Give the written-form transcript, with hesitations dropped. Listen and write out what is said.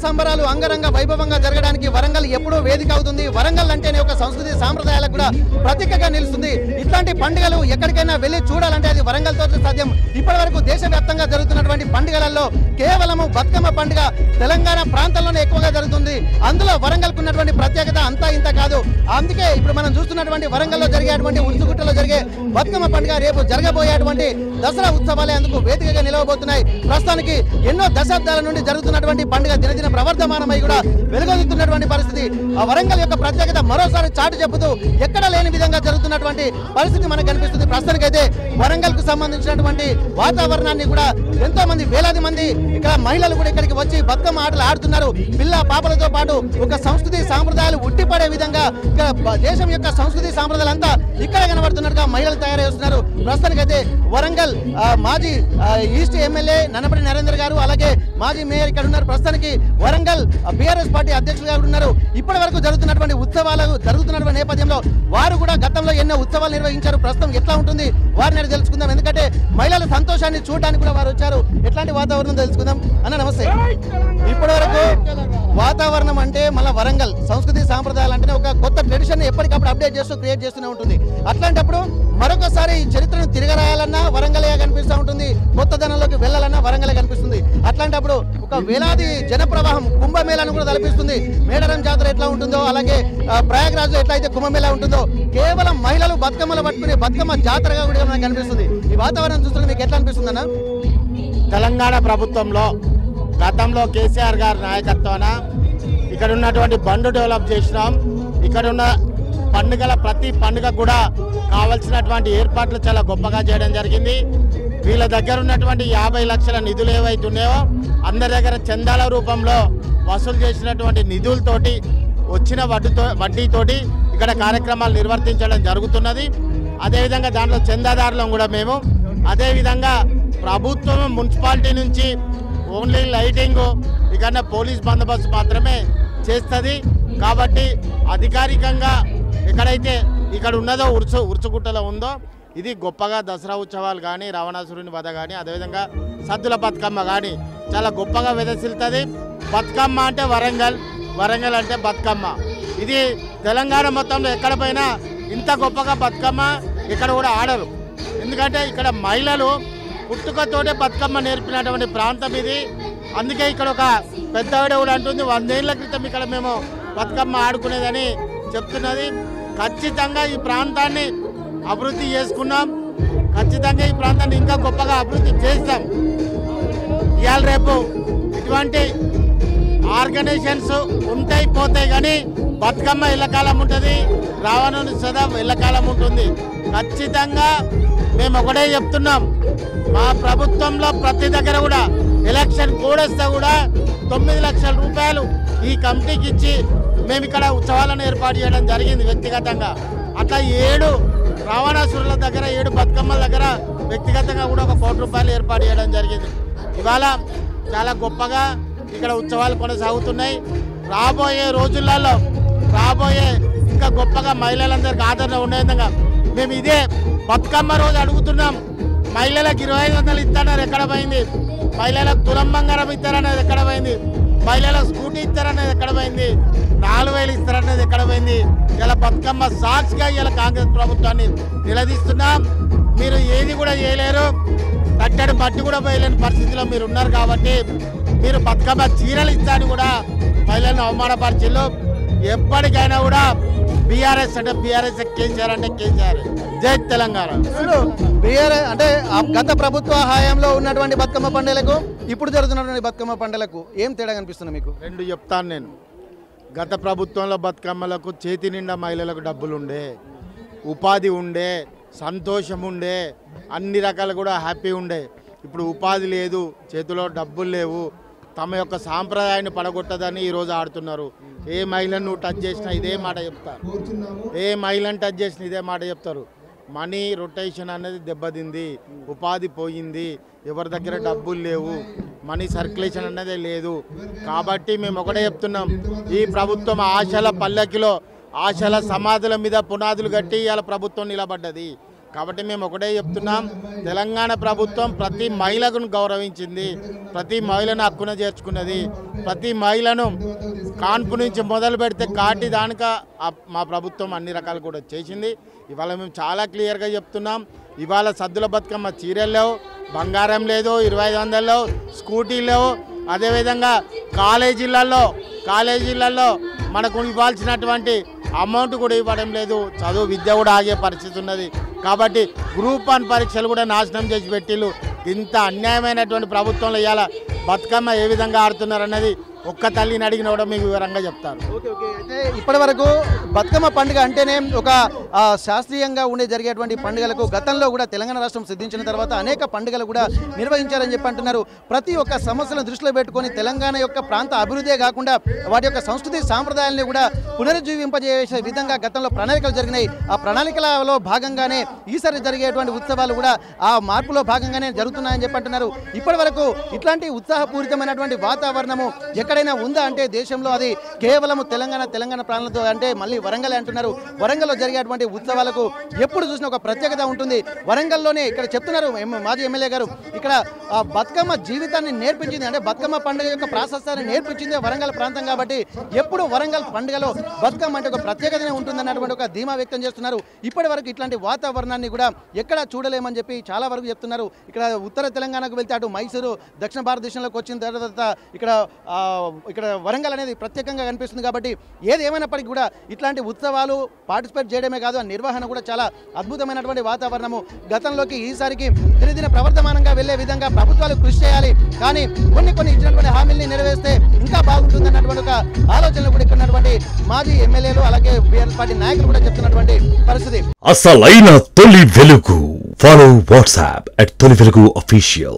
సంబరాలు అంగరంగ వైభవంగా జరగడానికి వరంగల్ ఎప్పుడూ వేదిక అవుతుంది. వరంగల్ అంటేనే ఒక సంస్కృతి సాంప్రదాయాలకు కూడా ప్రతీకగా నిలుస్తుంది. ఇట్లాంటి పండుగలు ఎక్కడికైనా వెళ్ళి చూడాలంటే అది వరంగల్తో సాధ్యం. ఇప్పటి వరకు దేశవ్యాప్తంగా జరుగుతున్నటువంటి పండుగలలో కేవలము బతుకమ్మ పండుగ తెలంగాణ ప్రాంతంలోనే ఎక్కువగా జరుగుతుంది. అందులో వరంగల్కు ఉన్నటువంటి ప్రత్యేకత అంతా ఇంత కాదు. అందుకే ఇప్పుడు మనం చూస్తున్నటువంటి వరంగల్లో జరిగేటువంటి ఉరుసుగుట్టలో జరిగే బతుకమ్మ పండుగ రేపు జరగబోయేటువంటి దసరా ఉత్సవాలే అందుకు వేదికగా నిలవబోతున్నాయి. ప్రస్తుతానికి ఎన్నో దశాబ్దాల నుండి జరుగుతున్నటువంటి పండుగ దినదిన ప్రవర్ధమానమై కూడా వెలుగొందుతున్నటువంటి పరిస్థితి. ఆ వరంగల్ యొక్క ప్రత్యేకత మరోసారి చాటు చెబుతూ ఎక్కడ లేని విధంగా జరుగుతున్నటువంటి పరిస్థితి మనకు కనిపిస్తుంది. ప్రస్తుతానికైతే వరంగల్ కు సంబంధించినటువంటి వాతావరణాన్ని కూడా ఎంతో మంది వేలాది మంది ఇక్కడ మహిళలు కూడా ఇక్కడికి వచ్చి బతుకమ్మ ఆటలు ఆడుతున్నారు. పిల్ల పాపలతో పాటు ఒక సంస్కృతి సాంప్రదాయాలు ఉట్టిపడే విధంగా ఇక్కడ దేశం యొక్క సంస్కృతి సాంప్రదాయాలు అంతా ఇక్కడ కనబడుతున్నట్టుగా మహిళలు తయారు చేస్తున్నారు. ప్రస్తుతానికైతే వరంగల్ మాజీ ఈస్ట్ ఎమ్మెల్యే నన్నపటి నరేందర్ గారు అలాగే మాజీ మేయర్ ఇక్కడ ఉన్నారు. ప్రస్తుతానికి వరంగల్ బీఆర్ఎస్ పార్టీ అధ్యక్షులుగా ఉన్నారు. ఇప్పటి వరకు జరుగుతున్నటువంటి ఉత్సవాలు జరుగుతున్నటువంటి నేపథ్యంలో వారు కూడా గతంలో ఎన్నో ఉత్సవాలు నిర్వహించారు. ప్రస్తుతం ఎట్లా ఉంటుంది వారిని తెలుసుకుందాం. ఎందుకంటే మహిళల సంతోషాన్ని చూడడానికి కూడా వారు వచ్చారు. ఎట్లాంటి వాతావరణం తెలుసుకుందాం. అన్న నమస్తే. ఇప్పటి వరకు వాతావరణం అంటే మళ్ళీ వరంగల్ సంస్కృతి సాంప్రదాయాలు అంటే ఒక కొత్త ట్రెడిషన్ ఎప్పటికప్పుడు అప్డేట్ చేస్తూ క్రియేట్ చేస్తూనే ఉంటుంది. అట్లాంటప్పుడు మరొకసారి ఈ చరిత్రను తిరగరాయాలన్నా వరంగలే కనిపిస్తూ ఉంటుంది. కొత్తదనంలోకి వెళ్ళాలన్నా వరంగలే కనిపిస్తుంది. అట్లాంటప్పుడు ఒక వేలాది జనప్రవాహం కుంభమేళాను కూడా తలపిస్తుంది. మేడారం జాతర ఎట్లా ఉంటుందో అలాగే ప్రయాగ్రాజ్ లో ఎట్లయితే కుంభమేళా ఉంటుందో కేవలం మహిళలు బతుకమ్మలు పట్టుకుని బతుకమ్మ జాతరగా కూడా మనకు కనిపిస్తుంది. ఈ వాతావరణం చూస్తుంటే మీకు ఎట్లా అనిపిస్తుంది అన్న? తెలంగాణ ప్రభుత్వంలో గతంలో కేసీఆర్ గారి నాయకత్వాన ఇక్కడ ఉన్నటువంటి బండ్ డెవలప్ చేసినాం. ఇక్కడ ఉన్న పండుగల ప్రతి పండుగ కూడా కావాల్సినటువంటి ఏర్పాట్లు చాలా గొప్పగా చేయడం జరిగింది. వీళ్ళ దగ్గర ఉన్నటువంటి 50 లక్షల నిధులు ఏవైతే ఉన్నాయో అందరి దగ్గర చందాల రూపంలో వసూలు చేసినటువంటి నిధులతోటి వచ్చిన వడ్డీతోటి ఇక్కడ కార్యక్రమాలు నిర్వర్తించడం జరుగుతున్నది. అదేవిధంగా దాంట్లో చందాదారులం కూడా మేము. అదేవిధంగా ప్రభుత్వం మున్సిపాలిటీ నుంచి ఓన్లీ లైటింగ్ ఇక్కడ పోలీస్ బందోబస్తు మాత్రమే చేస్తుంది. కాబట్టి అధికారికంగా ఎక్కడైతే ఇక్కడ ఉన్నదో ఉరుచుగుట్టలో ఉందో ఇది గొప్పగా దసరా ఉత్సవాలు కానీ రావణాసురుని వధ కానీ అదేవిధంగా సద్దుల బతుకమ్మ కానీ చాలా గొప్పగా విదసిల్తుంది. బతుకమ్మ అంటే వరంగల్, వరంగల్ అంటే బతుకమ్మ. ఇది తెలంగాణ మొత్తంలో ఎక్కడ పోయినా ఇంత గొప్పగా బతుకమ్మ ఇక్కడ కూడా ఆడరు. ఎందుకంటే ఇక్కడ మహిళలు పుట్టుకతోటే బతుకమ్మ నేర్పినటువంటి ప్రాంతం ఇది. అందుకే ఇక్కడ ఒక పెద్దవిడ కూడా అంటుంది 100 ఏళ్ల క్రితం ఇక్కడ మేము బతుకమ్మ ఆడుకునేదని చెప్తున్నది. ఖచ్చితంగా ఈ ప్రాంతాన్ని అభివృద్ధి చేసుకున్నాం. ఖచ్చితంగా ఈ ప్రాంతాన్ని ఇంకా గొప్పగా అభివృద్ధి చేస్తాం. ఇవాళ రేపు ఇటువంటి ఆర్గనైజేషన్స్ ఉంటాయి పోతాయి కానీ బతుకమ్మ ఎల్లకాలం ఉంటుంది, రావణుని సదా ఎల్లకాలం ఉంటుంది. ఖచ్చితంగా మేము ఒకటే చెప్తున్నాం, మా ప్రభుత్వంలో ప్రతి దగ్గర కూడా ఎలక్షన్ కోడ్ వస్తే కూడా 9 లక్షల రూపాయలు ఈ కమిటీకి ఇచ్చి మేము ఇక్కడ ఉత్సవాలను ఏర్పాటు చేయడం జరిగింది వ్యక్తిగతంగా. అట్లా 7 రావణాసురుల దగ్గర 7 బతుకమ్మల దగ్గర వ్యక్తిగతంగా కూడా 1 కోటి రూపాయలు ఏర్పాటు చేయడం జరిగింది. ఇవాళ చాలా గొప్పగా ఇక్కడ ఉత్సవాలు కొనసాగుతున్నాయి. రాబోయే రోజులలో ఇంకా గొప్పగా మహిళలందరికీ ఆదరణ ఉండే విధంగా మేము ఇదే బతుకమ్మ రోజు అడుగుతున్నాం. మహిళలకు 2500 ఇస్తారన్నారు, ఎక్కడ పోయింది? మహిళలకు తులం బంగారం ఇస్తారనేది ఎక్కడ పోయింది? మహిళలకు స్కూటీ ఇస్తారనేది ఎక్కడ పోయింది? 4000 ఇస్తారనేది ఎక్కడ పోయింది? ఇలా బతుకమ్మ సాక్షిగా ఇలా కాంగ్రెస్ ప్రభుత్వాన్ని నిలదీస్తున్నాం. మీరు ఏది కూడా చేయలేరు, కట్టడి బట్టి కూడా పోయలేని పరిస్థితిలో మీరు ఉన్నారు. కాబట్టి మీరు బతుకమ్మ చీరలు ఇస్తారని కూడా మహిళలను అవమానపరిచిల్లు. ఎప్పటికైనా కూడా బీఆర్ఎస్ అంటే బీఆర్ఎస్, కేసీఆర్ అంటే కేసీఆర్. జై తెలంగాణ. బీఆర్ఎస్ అంటే గత ప్రభుత్వ హయాంలో ఉన్నటువంటి బతుకమ్మ పండుగలకు ఇప్పుడు జరుగుతున్నటువంటి బతుకమ్మ పండుగలకు ఏం తేడా కనిపిస్తుంది మీకు? 2 చెప్తాను నేను. గత ప్రభుత్వంలో బతుకమ్మలకు చేతి నిండా మహిళలకు డబ్బులు ఉండే, ఉపాధి ఉండే, సంతోషం ఉండే, అన్ని రకాలు కూడా హ్యాపీ ఉండే. ఇప్పుడు ఉపాధి లేదు, చేతిలో డబ్బులు లేవు, తమ యొక్క సాంప్రదాయాన్ని పడగొట్టదని ఈరోజు ఆడుతున్నారు. ఏ మహిళను నువ్వు టచ్ చేసినా ఇదే మాట చెప్తారు, ఏ మహిళను టచ్ చేసినా ఇదే మాట చెప్తారు. మనీ రొటేషన్ అనేది దెబ్బతింది, ఉపాధి పోయింది, ఎవరి దగ్గర డబ్బులు లేవు, మనీ సర్క్యులేషన్ అనేది లేదు. కాబట్టి మేము ఒకటే చెప్తున్నాం, ఈ ప్రభుత్వం ఆశల పల్లకిలో ఆశల సమాధుల మీద పునాదులు కట్టి ఇవాళ ప్రభుత్వం నిలబడ్డది. కాబట్టి మేము ఒకటే చెప్తున్నాం, తెలంగాణ ప్రభుత్వం ప్రతి మహిళను గౌరవించింది, ప్రతి మహిళను హక్కున చేర్చుకున్నది, ప్రతి మహిళను కాన్పు నుంచి మొదలు పెడితే కాటి దానిక మా ప్రభుత్వం అన్ని రకాలు కూడా చేసింది. ఇవాళ మేము చాలా క్లియర్గా చెప్తున్నాం, ఇవాళ సద్దుల బతుకమ్మ చీరలు లేవు, బంగారం లేదు, 2500 లేవు, స్కూటీలు లేవు. అదేవిధంగా కాలేజీలలో మనకు ఇవ్వాల్సినటువంటి అమౌంట్ కూడా ఇవ్వడం లేదు, చదువు విద్య కూడా ఆగే పరిస్థితి ఉన్నది. కాబట్టి గ్రూప్ 1 పరీక్షలు కూడా నాశనం చేసి పెట్టిళ్ళు. ఇంత అన్యాయమైనటువంటి ప్రభుత్వంలో ఇవాళ బతుకమ్మ ఏ విధంగా ఆడుతున్నారన్నది ఒక్క తల్లిని అడిగిన కూడా మీకు వివరంగా చెప్తారు. అయితే ఇప్పటి వరకు బతుకమ్మ పండుగ అంటేనే ఒక శాస్త్రీయంగా ఉండే జరిగేటువంటి పండుగలకు గతంలో కూడా తెలంగాణ రాష్ట్రం సిద్ధించిన తర్వాత అనేక పండుగలు కూడా నిర్వహించారని చెప్పి అంటున్నారు. ప్రతి ఒక్క సమస్యలను దృష్టిలో పెట్టుకొని తెలంగాణ యొక్క ప్రాంత అభివృద్ధే కాకుండా వాటి యొక్క సంస్కృతి సాంప్రదాయాలను కూడా పునరుజ్జీవింపజేసే విధంగా గతంలో ప్రణాళికలు జరిగినాయి. ఆ ప్రణాళికలలో భాగంగానే ఈసారి జరిగేటువంటి ఉత్సవాలు కూడా ఆ మార్పులో భాగంగానే జరుగుతున్నాయని చెప్పి అంటున్నారు. ఇప్పటి వరకు ఇట్లాంటి ఉత్సాహపూరితమైనటువంటి వాతావరణము ఎక్కడైనా ఉందా అంటే దేశంలో అది కేవలం తెలంగాణ ప్రాంతంలో అంటే మళ్ళీ వరంగల్ అంటున్నారు. వరంగల్లో జరిగేటువంటి ఉత్సవాలకు ఎప్పుడు చూసినా ఒక ప్రత్యేకత ఉంటుంది. వరంగల్లోనే ఇక్కడ చెప్తున్నారు మాజీ ఎమ్మెల్యే గారు, ఇక్కడ బతుకమ్మ జీవితాన్ని నేర్పించింది అంటే బతుకమ్మ పండుగ యొక్క ప్రాశస్త్యాన్ని నేర్పించింది వరంగల్ ప్రాంతం. కాబట్టి ఎప్పుడు వరంగల్ పండుగలో బతుకమ్మ అంటే ఒక ప్రత్యేకతనే ఉంటుందన్నటువంటి ఒక ధీమా వ్యక్తం చేస్తున్నారు. ఇప్పటి వరకు ఇట్లాంటి వాతావరణాన్ని కూడా ఎక్కడ చూడలేమని చెప్పి చాలా వరకు చెప్తున్నారు. ఇక్కడ ఉత్తర తెలంగాణకు వెళ్తే అటు మైసూరు దక్షిణ భారతదేశంలోకి వచ్చిన తర్వాత ఇక్కడ వరంగల్ అనేది ప్రత్యేకంగా కనిపిస్తుంది. కాబట్టి ఏది ఏమైనప్పటికీ కూడా ఇట్లాంటి ఉత్సవాలు పార్టిసిపేట్ చేయడమే కాదు, ఆ నిర్వహణ కూడా చాలా అద్భుతమైనటువంటి వాతావరణము. గతంలోకి ఈసారికి దినదిన ప్రవర్తమానంగా వెళ్లే విధంగా ప్రభుత్వాలు కృషి చేయాలి. కానీ కొన్ని ఇచ్చినటువంటి హామీల్ని నెరవేర్స్తే ఇంకా బాగుంటుందన్నటువంటి ఒక ఆలోచనలు కూడా ఇక్కడ మాజీ ఎమ్మెల్యేలు అలాగే బీఆర్ఎస్ పార్టీ నాయకులు కూడా చెప్తున్నటువంటి పరిస్థితి. అసలైన తొలి వెలుగు. ఫాలో వాట్సాప్ @తొలి వెలుగు official.